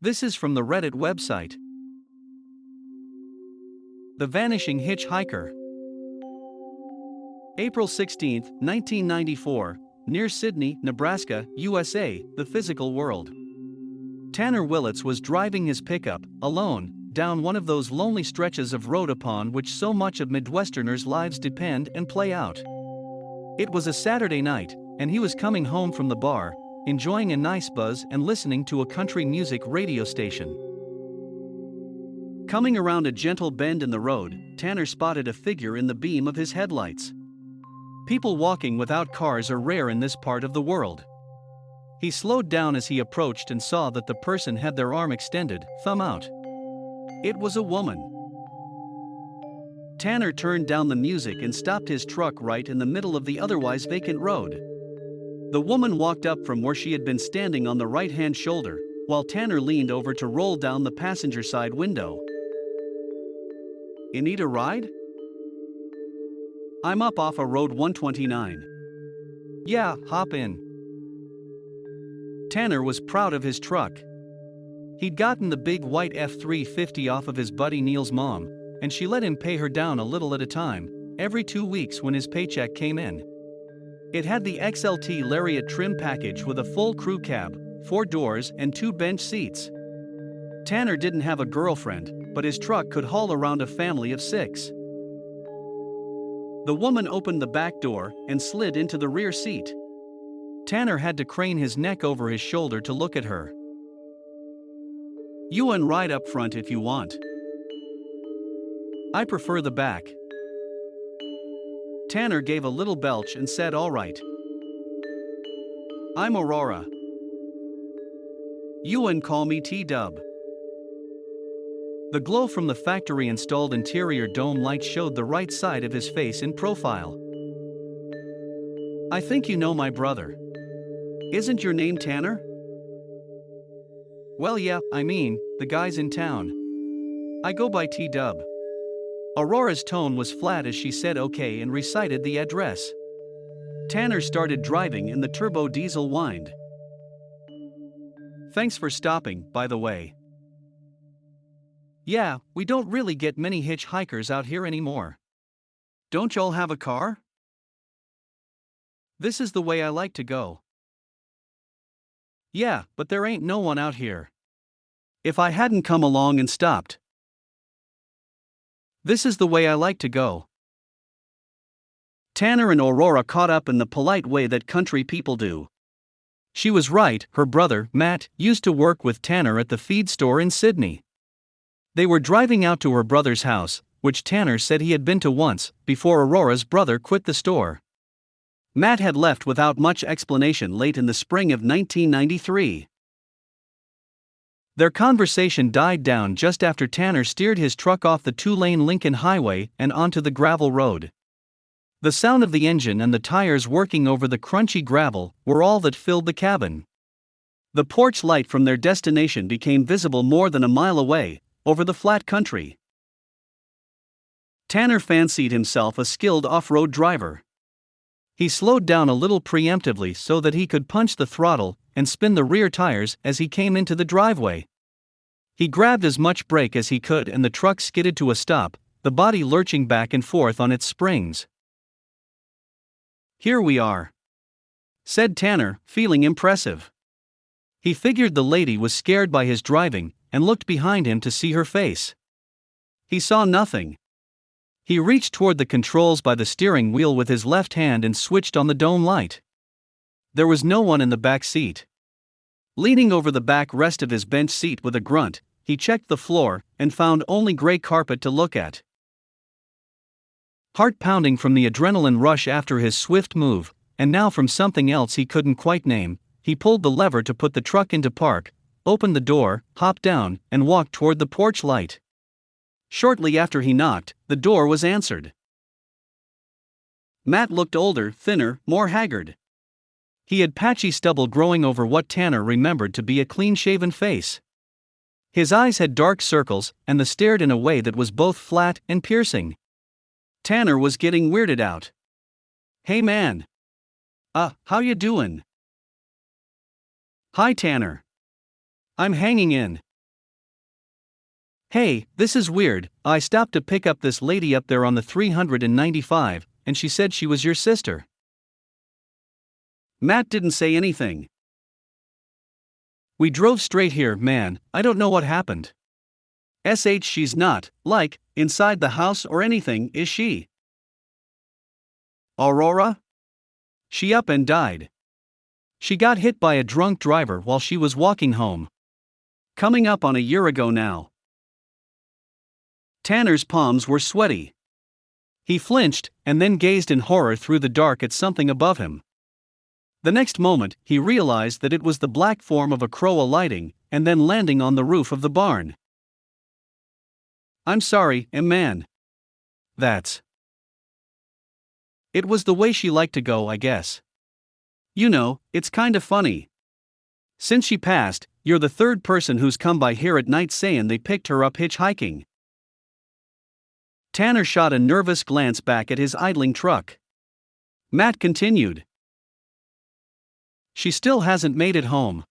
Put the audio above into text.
This is from the Reddit website. The Vanishing Hitchhiker. April 16, 1994, near Sydney, Nebraska, USA, the physical world. Tanner Willits was driving his pickup, alone, down one of those lonely stretches of road upon which so much of Midwesterners' lives depend and play out. It was a Saturday night, and he was coming home from the bar, enjoying a nice buzz and listening to a country music radio station. Coming around a gentle bend in the road, Tanner spotted a figure in the beam of his headlights. People walking without cars are rare in this part of the world. He slowed down as he approached and saw that the person had their arm extended, thumb out. It was a woman. Tanner turned down the music and stopped his truck right in the middle of the otherwise vacant road. The woman walked up from where she had been standing on the right-hand shoulder, while Tanner leaned over to roll down the passenger side window. "You need a ride? I'm up off of Road 129. Yeah, hop in." Tanner was proud of his truck. He'd gotten the big white F-350 off of his buddy Neil's mom, and she let him pay her down a little at a time, every 2 weeks when his paycheck came in. It had the XLT Lariat trim package with a full crew cab, 4 doors and 2 bench seats. Tanner didn't have a girlfriend, but his truck could haul around a family of 6. The woman opened the back door and slid into the rear seat. Tanner had to crane his neck over his shoulder to look at her. "You can ride up front if you want. I prefer the back." Tanner gave a little belch and said all right. "I'm Aurora. You can call me T-Dub." The glow from the factory-installed interior dome light showed the right side of his face in profile. "I think you know my brother. Isn't your name Tanner?" "Well yeah, the guy's in town. I go by T-Dub." Aurora's tone was flat as she said okay and recited the address. Tanner started driving and the turbo diesel whined. "Thanks for stopping, by the way. Yeah, we don't really get many hitchhikers out here anymore. Don't y'all have a car? This is the way I like to go." "Yeah, but there ain't no one out here. If I hadn't come along and stopped. This is the way I like to go." Tanner and Aurora caught up in the polite way that country people do. She was right, her brother, Matt, used to work with Tanner at the feed store in Sydney. They were driving out to her brother's house, which Tanner said he had been to once, before Aurora's brother quit the store. Matt had left without much explanation late in the spring of 1993. Their conversation died down just after Tanner steered his truck off the 2-lane Lincoln Highway and onto the gravel road. The sound of the engine and the tires working over the crunchy gravel were all that filled the cabin. The porch light from their destination became visible more than a mile away, over the flat country. Tanner fancied himself a skilled off-road driver. He slowed down a little preemptively so that he could punch the throttle and spin the rear tires as he came into the driveway. He grabbed as much brake as he could and the truck skidded to a stop, the body lurching back and forth on its springs. "Here we are," said Tanner, feeling impressive. He figured the lady was scared by his driving and looked behind him to see her face. He saw nothing. He reached toward the controls by the steering wheel with his left hand and switched on the dome light. There was no one in the back seat. Leaning over the back rest of his bench seat with a grunt, he checked the floor and found only gray carpet to look at. Heart pounding from the adrenaline rush after his swift move, and now from something else he couldn't quite name, he pulled the lever to put the truck into park, opened the door, hopped down, and walked toward the porch light. Shortly after he knocked, the door was answered. Matt looked older, thinner, more haggard. He had patchy stubble growing over what Tanner remembered to be a clean-shaven face. His eyes had dark circles, and they stared in a way that was both flat and piercing. Tanner was getting weirded out. "Hey man. How you doin'?" "Hi Tanner. I'm hanging in. Hey, this is weird. I stopped to pick up this lady up there on the 395, and she said she was your sister. Matt didn't say anything. We drove straight here, man. I don't know what happened. She's not, like, inside the house or anything, is she? Aurora? She up and died. She got hit by a drunk driver while she was walking home. Coming up on a year ago now. Tanner's palms were sweaty. He flinched and then gazed in horror through the dark at something above him. The next moment, he realized that it was the black form of a crow alighting and then landing on the roof of the barn. I'm sorry, man. That's. It was the way she liked to go, I guess. You know, it's kinda funny. Since she passed, you're the third person who's come by here at night saying they picked her up hitchhiking. Tanner shot a nervous glance back at his idling truck. Matt continued. She still hasn't made it home.